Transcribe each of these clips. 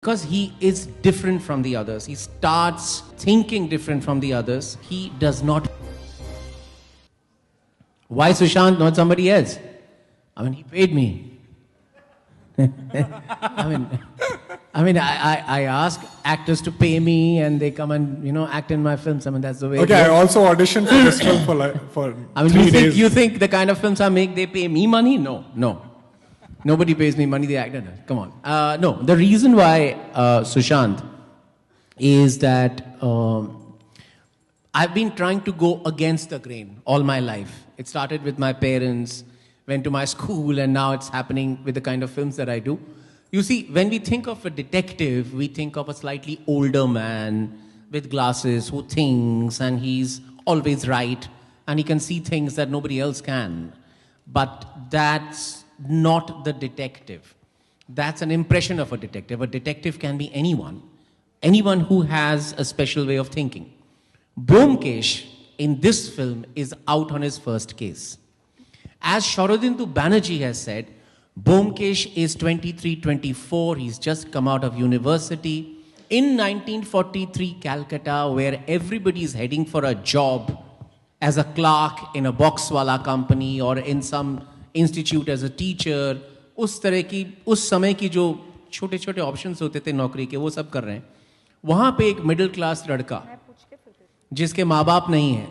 Because he is different from the others. He starts thinking different from the others. He does not. Why Sushant, not somebody else? I mean, he paid me. I ask actors to pay me and they come and, act in my films. I mean, that's the way. Okay, I also auditioned for this film for I mean, 3 days. You think the kind of films I make, they pay me money? No. Nobody pays me money, the actor does. Come on. No, the reason why Sushant is that I've been trying to go against the grain all my life. It started with my parents, went to my school, and now it's happening with the kind of films that I do. You see, when we think of a detective, we think of a slightly older man with glasses who thinks, and he's always right, and he can see things that nobody else can. But that's not the detective. That's an impression of a detective. A detective can be anyone who has a special way of thinking. Byomkesh in this film is out on his first case. As Sharadindu Banerjee has said, Byomkesh is 23, 24. He's just come out of university. In 1943 Calcutta, where everybody is heading for a job as a clerk in a boxwala company or in some institute as a teacher, उस समय की जो छोटे छोटे options होते थे नौकरी के, वो सब कर रहे हैं. वहाँ पे एक मिडिल क्लास लड़का जिसके माँ बाप नहीं है,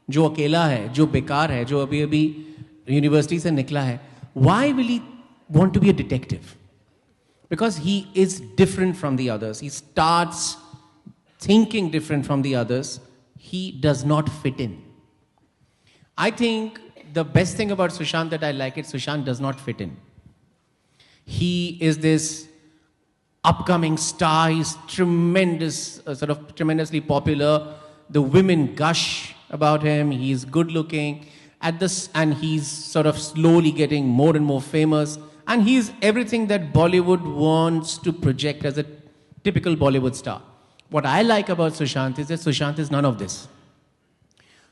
जो अकेला है, जो बेकार है, जो अभी अभी यूनिवर्सिटी से निकला है, why will he want to be a detective? Because he is different from the others. He starts thinking different from the others. He does not fit in. I think the best thing about Sushant that I like is Sushant does not fit in. He is this upcoming star. He's tremendously popular. The women gush about him. He's good looking. And he's sort of slowly getting more and more famous. And he's everything that Bollywood wants to project as a typical Bollywood star. What I like about Sushant is that Sushant is none of this.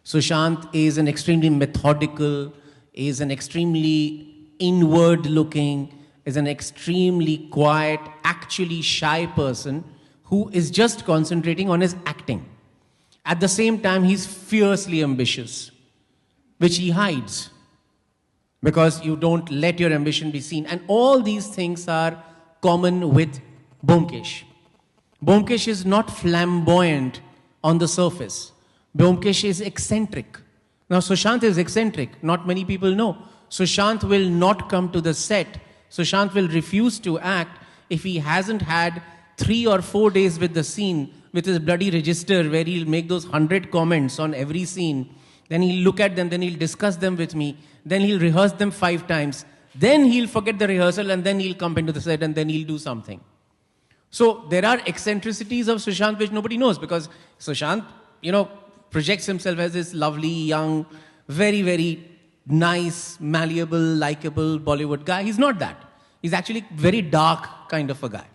Sushant is an extremely methodical, is an extremely inward-looking, is an extremely quiet, actually shy person who is just concentrating on his acting. At the same time, he's fiercely ambitious, which he hides because you don't let your ambition be seen. And all these things are common with Byomkesh. Byomkesh is not flamboyant on the surface. Byomkesh is eccentric. Now, Sushant is eccentric. Not many people know. Sushant will not come to the set. Sushant will refuse to act if he hasn't had 3 or 4 days with the scene, with his bloody register, where he'll make those 100 comments on every scene. Then he'll look at them, then he'll discuss them with me. Then he'll rehearse them 5 times. Then he'll forget the rehearsal, and then he'll come into the set, and then he'll do something. So there are eccentricities of Sushant which nobody knows, because Sushant, projects himself as this lovely, young, very, very nice, malleable, likable Bollywood guy. He's not that. He's actually very dark kind of a guy.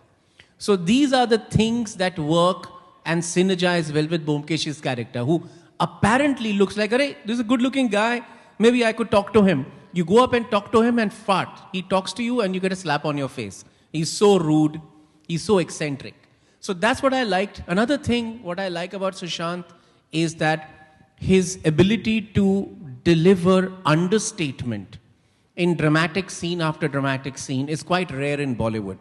So these are the things that work and synergize well with Byomkesh's character, who apparently looks like, this is a good-looking guy. Maybe I could talk to him. You go up and talk to him and fart. He talks to you and you get a slap on your face. He's so rude. He's so eccentric. So that's what I liked. Another thing, what I like about Sushant is that his ability to deliver understatement in dramatic scene after dramatic scene is quite rare in Bollywood.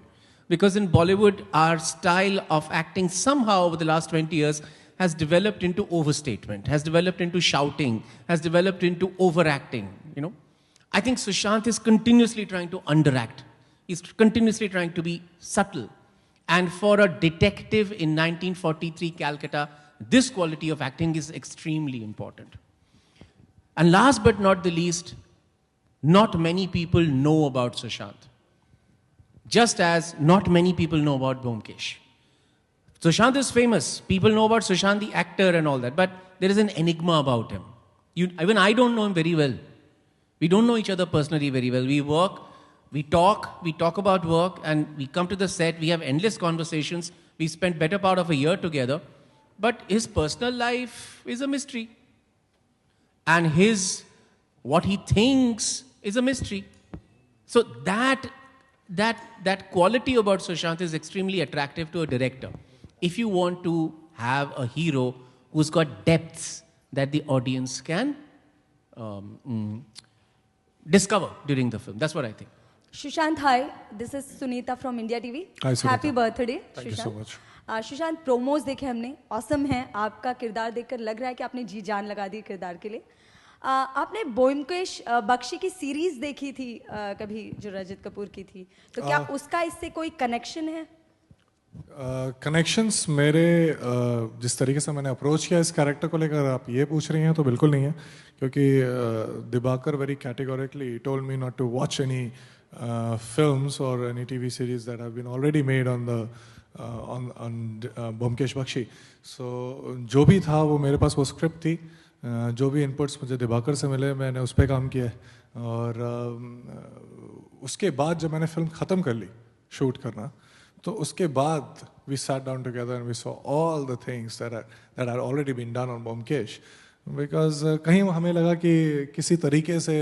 Because in Bollywood, our style of acting somehow over the last 20 years has developed into overstatement, has developed into shouting, has developed into overacting, I think Sushant is continuously trying to underact. He's continuously trying to be subtle. And for a detective in 1943 Calcutta, this quality of acting is extremely important. And last but not the least, not many people know about Sushant. Just as not many people know about Byomkesh. Sushant is famous. People know about Sushant, the actor and all that. But there is an enigma about him. Even I don't know him very well. We don't know each other personally very well. We work, we talk about work, and we come to the set. We have endless conversations. We spent better part of a year together. But his personal life is a mystery. And what he thinks is a mystery. So that that quality about Sushant is extremely attractive to a director. If you want to have a hero who's got depths that the audience can discover during the film. That's what I think. Sushant, hi. This is Sunita from India TV. Hi, Sunita. Happy birthday, Thank you so much. Sushant, promos देखे हमने, awesome है. आपका किरदार देखकर लग रहा है कि आपने जी जान लगा दी किरदार के लिए. आपने ब्योमकेश बख्शी की सीरीज देखी थी कभी, जो रजत कपूर की थी, तो क्या उसका इससे कोई कनेक्शन है? कनेक्शंस मेरे जिस तरीके से मैंने अप्रोच किया इस कैरेक्टर को लेकर आप ये पूछ रही हैं तो बिल्कुल नहीं है, क्योंकि Dibakar very categorically told me not to watch any films or any TV series that have been already made on the on Byomkesh Bakshi. So जो भी था वो मेरे पास वो स्क्रिप्ट थी, जो भी इनपुट्स मुझे दिबाकर से मिले मैंने उस पर काम किया है. और उसके बाद जब मैंने फिल्म ख़त्म कर ली शूट करना, तो उसके बाद we sat down together and we saw all the things that had already been done on Byomkesh. Because कहीं हमें लगा कि किसी तरीके से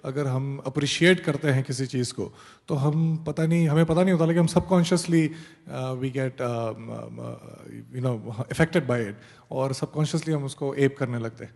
अगर हम अप्रिशिएट करते हैं किसी चीज़ को, तो हमें पता नहीं होता, लेकिन हम subconsciously we get affected by it, और सबकॉन्शियसली हम उसको एप करने लगते हैं.